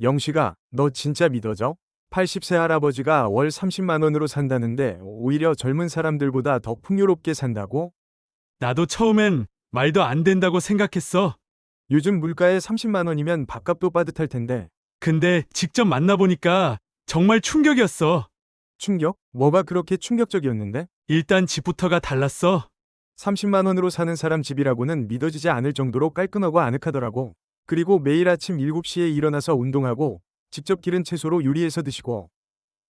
영식아, 너 진짜 믿어져? 80세 할아버지가 월 30만 원으로 산다는데 오히려 젊은 사람들보다 더 풍요롭게 산다고? 나도 처음엔 말도 안 된다고 생각했어. 요즘 물가에 30만 원이면 밥값도 빠듯할 텐데. 근데 직접 만나보니까 정말 충격이었어. 충격? 뭐가 그렇게 충격적이었는데? 일단 집부터가 달랐어. 30만 원으로 사는 사람 집이라고는 믿어지지 않을 정도로 깔끔하고 아늑하더라고. 그리고 매일 아침 7시에 일어나서 운동하고 직접 기른 채소로 요리해서 드시고.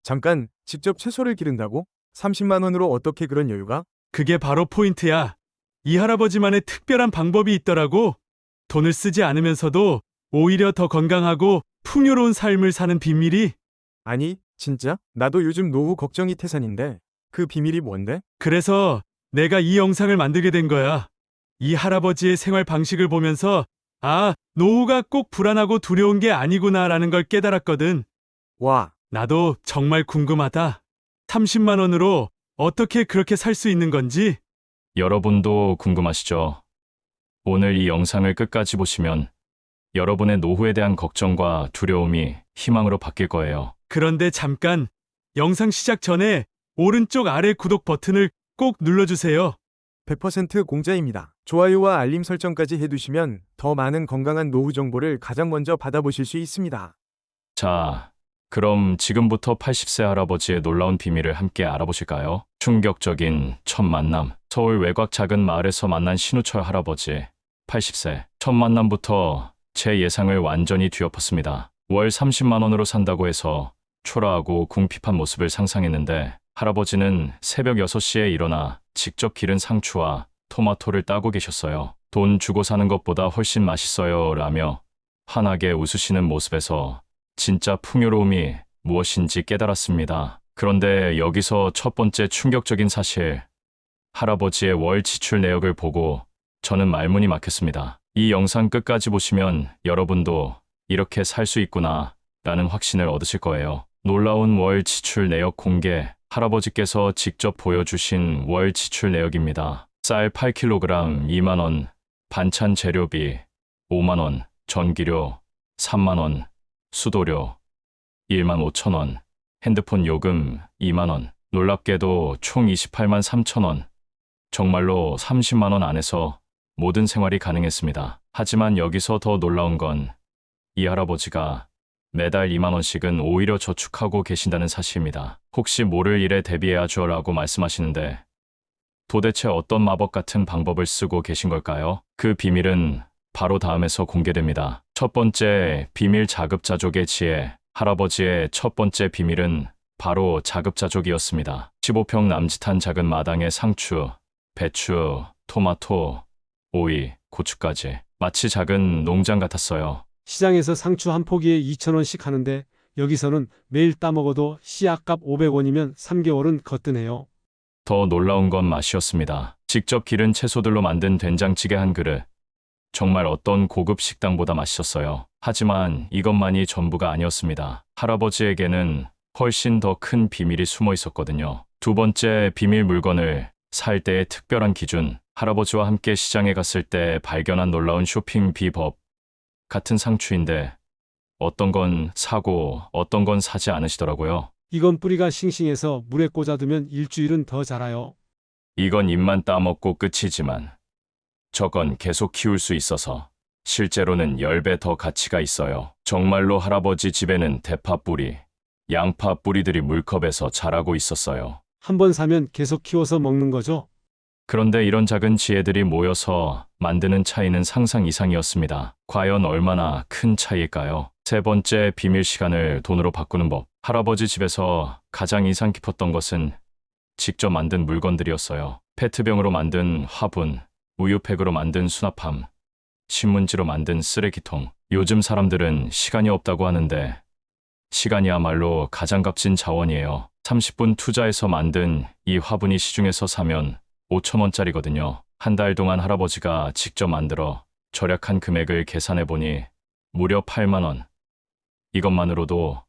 잠깐, 직접 채소를 기른다고? 30만 원으로 어떻게 그런 여유가? 그게 바로 포인트야. 이 할아버지만의 특별한 방법이 있더라고. 돈을 쓰지 않으면서도 오히려 더 건강하고 풍요로운 삶을 사는 비밀이. 아니, 진짜? 나도 요즘 노후 걱정이 태산인데. 그 비밀이 뭔데? 그래서 내가 이 영상을 만들게 된 거야. 이 할아버지의 생활 방식을 보면서 아, 노후가 꼭 불안하고 두려운 게 아니구나라는 걸 깨달았거든. 와, 나도 정말 궁금하다. 30만 원으로 어떻게 그렇게 살 수 있는 건지. 여러분도 궁금하시죠? 오늘 이 영상을 끝까지 보시면 여러분의 노후에 대한 걱정과 두려움이 희망으로 바뀔 거예요. 그런데 잠깐, 영상 시작 전에 오른쪽 아래 구독 버튼을 꼭 눌러주세요. 100% 공짜입니다. 좋아요와 알림 설정까지 해두시면 더 많은 건강한 노후 정보를 가장 먼저 받아보실 수 있습니다. 자, 그럼 지금부터 80세 할아버지의 놀라운 비밀을 함께 알아보실까요? 충격적인 첫 만남. 서울 외곽 작은 마을에서 만난 신우철 할아버지. 80세. 첫 만남부터 제 예상을 완전히 뒤엎었습니다. 월 30만 원으로 산다고 해서 초라하고 궁핍한 모습을 상상했는데 할아버지는 새벽 6시에 일어나 직접 기른 상추와 토마토를 따고 계셨어요. 돈 주고 사는 것보다 훨씬 맛있어요 라며 환하게 웃으시는 모습에서 진짜 풍요로움이 무엇인지 깨달았습니다. 그런데 여기서 첫 번째 충격적인 사실, 할아버지의 월 지출 내역을 보고 저는 말문이 막혔습니다. 이 영상 끝까지 보시면 여러분도 이렇게 살 수 있구나 라는 확신을 얻으실 거예요. 놀라운 월 지출 내역 공개, 할아버지께서 직접 보여주신 월 지출 내역입니다. 쌀 8kg 2만 원, 반찬 재료비 5만 원, 전기료 3만 원, 수도료 1만 5천 원, 핸드폰 요금 2만 원, 놀랍게도 총 28만 3천 원. 정말로 30만 원 안에서 모든 생활이 가능했습니다. 하지만 여기서 더 놀라운 건 이 할아버지가 매달 2만 원씩은 오히려 저축하고 계신다는 사실입니다. 혹시 모를 일에 대비해야죠 라고 말씀하시는데 도대체 어떤 마법 같은 방법을 쓰고 계신 걸까요? 그 비밀은 바로 다음에서 공개됩니다. 첫 번째, 비밀 자급자족의 지혜. 할아버지의 첫 번째 비밀은 바로 자급자족이었습니다. 15평 남짓한 작은 마당에 상추, 배추, 토마토, 오이, 고추까지. 마치 작은 농장 같았어요. 시장에서 상추 한 포기에 2,000원씩 하는데 여기서는 매일 따먹어도 씨앗값 500원이면 3개월은 거뜬해요. 더 놀라운 건 맛이었습니다. 직접 기른 채소들로 만든 된장찌개 한 그릇. 정말 어떤 고급 식당보다 맛있었어요. 하지만 이것만이 전부가 아니었습니다. 할아버지에게는 훨씬 더 큰 비밀이 숨어 있었거든요. 두 번째, 비밀 물건을 살 때의 특별한 기준. 할아버지와 함께 시장에 갔을 때 발견한 놀라운 쇼핑 비법. 같은 상추인데 어떤 건 사고 어떤 건 사지 않으시더라고요. 이건 뿌리가 싱싱해서 물에 꽂아두면 일주일은 더 자라요. 이건 잎만 따먹고 끝이지만 저건 계속 키울 수 있어서 실제로는 10배 더 가치가 있어요. 정말로 할아버지 집에는 대파 뿌리, 양파 뿌리들이 물컵에서 자라고 있었어요. 한 번 사면 계속 키워서 먹는 거죠. 그런데 이런 작은 지혜들이 모여서 만드는 차이는 상상 이상이었습니다. 과연 얼마나 큰 차이일까요? 세 번째, 비밀 시간을 돈으로 바꾸는 법. 할아버지 집에서 가장 인상 깊었던 것은 직접 만든 물건들이었어요. 페트병으로 만든 화분, 우유팩으로 만든 수납함, 신문지로 만든 쓰레기통. 요즘 사람들은 시간이 없다고 하는데 시간이야말로 가장 값진 자원이에요. 30분 투자해서 만든 이 화분이 시중에서 사면 5,000원짜리거든요. 한 달 동안 할아버지가 직접 만들어 절약한 금액을 계산해보니 무려 8만 원. 이것만으로도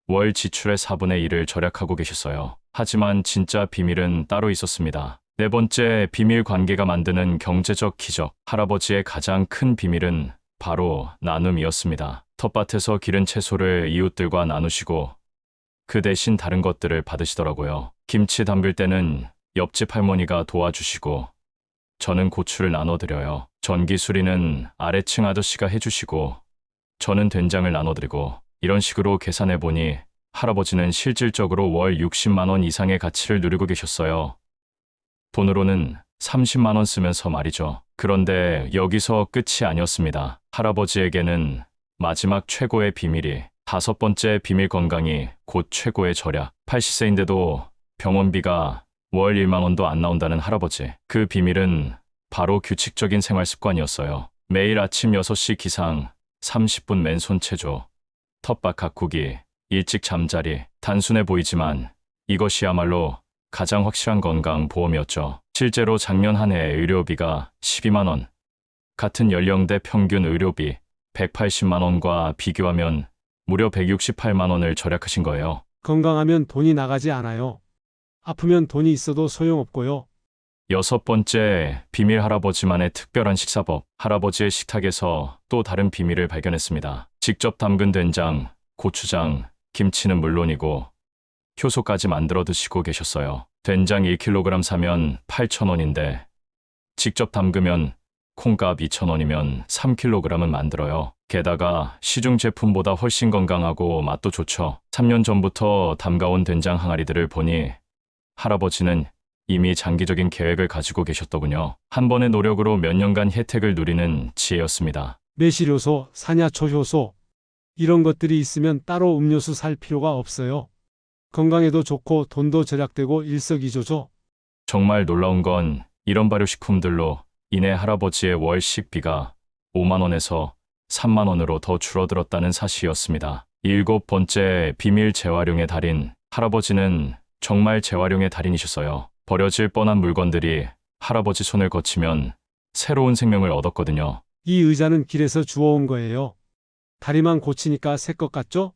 월 지출의 4분의 1을 절약하고 계셨어요. 하지만 진짜 비밀은 따로 있었습니다. 네 번째, 비밀 관계가 만드는 경제적 기적. 할아버지의 가장 큰 비밀은 바로 나눔이었습니다. 텃밭에서 기른 채소를 이웃들과 나누시고 그 대신 다른 것들을 받으시더라고요. 김치 담글 때는 옆집 할머니가 도와주시고 저는 고추를 나눠드려요. 전기 수리는 아래층 아저씨가 해주시고 저는 된장을 나눠드리고 이런 식으로 계산해보니 할아버지는 실질적으로 월 60만 원 이상의 가치를 누리고 계셨어요. 돈으로는 30만 원 쓰면서 말이죠. 그런데 여기서 끝이 아니었습니다. 할아버지에게는 마지막 최고의 비밀이 5번째 비밀 건강이 곧 최고의 절약. 80세인데도 병원비가 월 1만 원도 안 나온다는 할아버지. 그 비밀은 바로 규칙적인 생활 습관이었어요. 매일 아침 6시 기상, 30분 맨손 체조, 텃밭 가꾸기, 일찍 잠자리. 단순해 보이지만 이것이야말로 가장 확실한 건강 보험이었죠. 실제로 작년 한 해 의료비가 12만 원, 같은 연령대 평균 의료비 180만 원과 비교하면 무려 168만 원을 절약하신 거예요. 건강하면 돈이 나가지 않아요. 아프면 돈이 있어도 소용없고요. 6번째, 비밀 할아버지만의 특별한 식사법. 할아버지의 식탁에서 또 다른 비밀을 발견했습니다. 직접 담근 된장, 고추장, 김치는 물론이고 효소까지 만들어 드시고 계셨어요. 된장 1kg 사면 8,000원인데 직접 담그면 콩값 2,000원이면 3kg은 만들어요. 게다가 시중 제품보다 훨씬 건강하고 맛도 좋죠. 3년 전부터 담가온 된장 항아리들을 보니 할아버지는 이미 장기적인 계획을 가지고 계셨더군요. 한 번의 노력으로 몇 년간 혜택을 누리는 지혜였습니다. 매실효소, 산야초효소 이런 것들이 있으면 따로 음료수 살 필요가 없어요. 건강에도 좋고 돈도 절약되고 일석이조죠. 정말 놀라운 건 이런 발효식품들로 인해 할아버지의 월 식비가 5만 원에서 3만 원으로 더 줄어들었다는 사실이었습니다. 7번째, 비밀 재활용의 달인. 할아버지는 정말 재활용의 달인이셨어요. 버려질 뻔한 물건들이 할아버지 손을 거치면 새로운 생명을 얻었거든요. 이 의자는 길에서 주워온 거예요. 다리만 고치니까 새 것 같죠?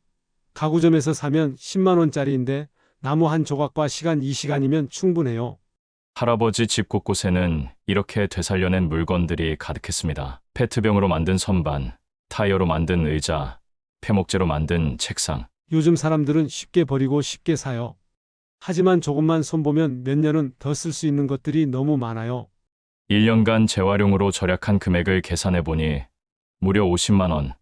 가구점에서 사면 10만 원짜리인데 나무 한 조각과 시간 2시간이면 충분해요. 할아버지 집 곳곳에는 이렇게 되살려낸 물건들이 가득했습니다. 페트병으로 만든 선반, 타이어로 만든 의자, 폐목재로 만든 책상. 요즘 사람들은 쉽게 버리고 쉽게 사요. 하지만 조금만 손보면 몇 년은 더 쓸 수 있는 것들이 너무 많아요. 1년간 재활용으로 절약한 금액을 계산해보니 무려 50만 원.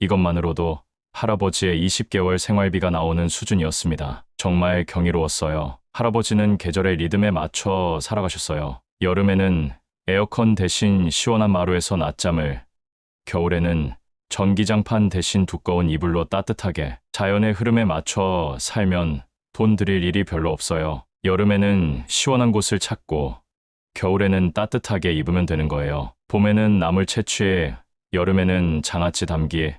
이것만으로도 할아버지의 20개월 생활비가 나오는 수준이었습니다. 정말 경이로웠어요. 할아버지는 계절의 리듬에 맞춰 살아가셨어요. 여름에는 에어컨 대신 시원한 마루에서 낮잠을, 겨울에는 전기장판 대신 두꺼운 이불로 따뜻하게. 자연의 흐름에 맞춰 살면 돈 들일 일이 별로 없어요. 여름에는 시원한 곳을 찾고 겨울에는 따뜻하게 입으면 되는 거예요. 봄에는 나물 채취, 여름에는 장아찌 담기,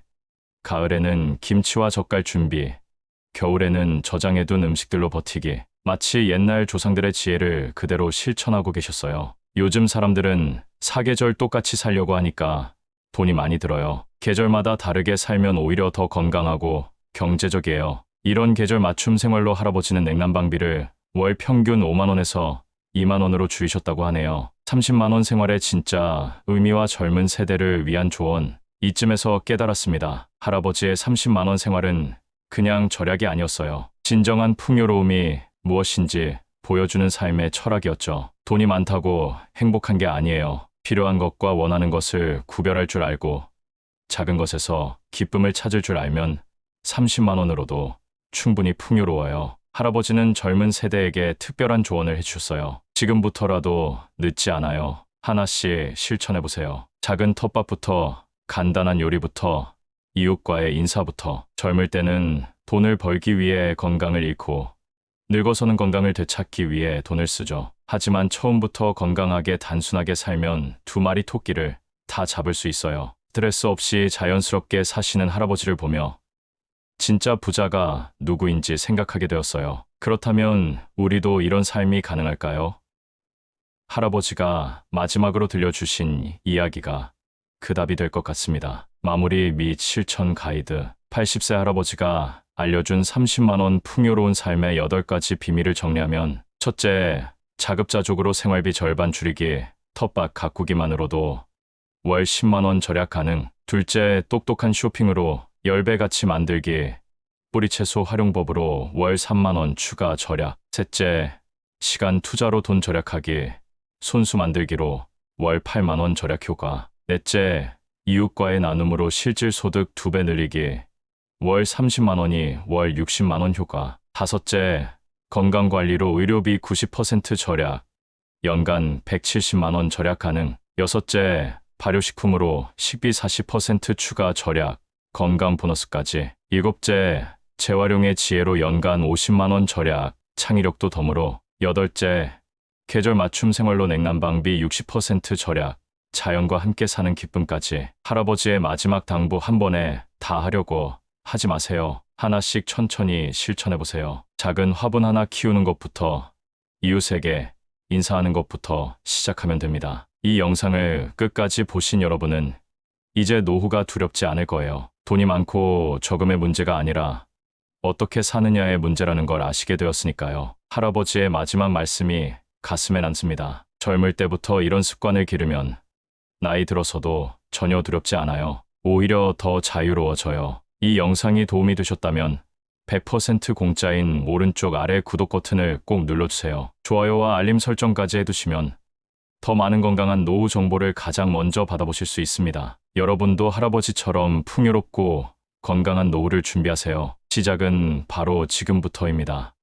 가을에는 김치와 젓갈 준비, 겨울에는 저장해둔 음식들로 버티기. 마치 옛날 조상들의 지혜를 그대로 실천하고 계셨어요. 요즘 사람들은 사계절 똑같이 살려고 하니까 돈이 많이 들어요. 계절마다 다르게 살면 오히려 더 건강하고 경제적이에요. 이런 계절 맞춤 생활로 할아버지는 냉난방비를 월 평균 5만 원에서 2만 원으로 줄이셨다고 하네요. 30만 원 생활의 진짜 의미와 젊은 세대를 위한 조언. 이쯤에서 깨달았습니다. 할아버지의 30만 원 생활은 그냥 절약이 아니었어요. 진정한 풍요로움이 무엇인지 보여주는 삶의 철학이었죠. 돈이 많다고 행복한 게 아니에요. 필요한 것과 원하는 것을 구별할 줄 알고 작은 것에서 기쁨을 찾을 줄 알면 30만 원으로도 충분히 풍요로워요. 할아버지는 젊은 세대에게 특별한 조언을 해주셨어요. 지금부터라도 늦지 않아요. 하나씩 실천해보세요. 작은 텃밭부터, 간단한 요리부터, 이웃과의 인사부터. 젊을 때는 돈을 벌기 위해 건강을 잃고 늙어서는 건강을 되찾기 위해 돈을 쓰죠. 하지만 처음부터 건강하게 단순하게 살면 2마리 토끼를 다 잡을 수 있어요. 스트레스 없이 자연스럽게 사시는 할아버지를 보며 진짜 부자가 누구인지 생각하게 되었어요. 그렇다면 우리도 이런 삶이 가능할까요? 할아버지가 마지막으로 들려주신 이야기가 그 답이 될 것 같습니다. 마무리 및 실천 가이드. 80세 할아버지가 알려준 30만 원 풍요로운 삶의 8가지 비밀을 정리하면, 첫째, 자급자족으로 생활비 절반 줄이기. 텃밭 가꾸기만으로도 월 10만 원 절약 가능. 둘째, 똑똑한 쇼핑으로 10배 가치 만들기. 뿌리채소 활용법으로 월 3만 원 추가 절약. 셋째, 시간 투자로 돈 절약하기. 손수 만들기로 월 8만 원 절약 효과. 넷째, 이웃과의 나눔으로 실질 소득 2배 늘리기. 월 30만 원이 월 60만 원 효과. 다섯째, 건강관리로 의료비 90% 절약. 연간 170만 원 절약 가능. 여섯째, 발효식품으로 식비 40% 추가 절약. 건강 보너스까지. 일곱째, 재활용의 지혜로 연간 50만 원 절약. 창의력도 덤으로. 여덟째, 계절 맞춤 생활로 냉난방비 60% 절약. 자연과 함께 사는 기쁨까지. 할아버지의 마지막 당부 한 번에 다 하려고 하지 마세요. 하나씩 천천히 실천해보세요. 작은 화분 하나 키우는 것부터, 이웃에게 인사하는 것부터 시작하면 됩니다. 이 영상을 끝까지 보신 여러분은 이제 노후가 두렵지 않을 거예요. 돈이 많고 적음의 문제가 아니라 어떻게 사느냐의 문제라는 걸 아시게 되었으니까요. 할아버지의 마지막 말씀이 가슴에 남습니다. 젊을 때부터 이런 습관을 기르면 나이 들어서도 전혀 두렵지 않아요. 오히려 더 자유로워져요. 이 영상이 도움이 되셨다면 100% 공짜인 오른쪽 아래 구독 버튼을 꼭 눌러주세요. 좋아요와 알림 설정까지 해두시면 더 많은 건강한 노후 정보를 가장 먼저 받아보실 수 있습니다. 여러분도 할아버지처럼 풍요롭고 건강한 노후를 준비하세요. 시작은 바로 지금부터입니다.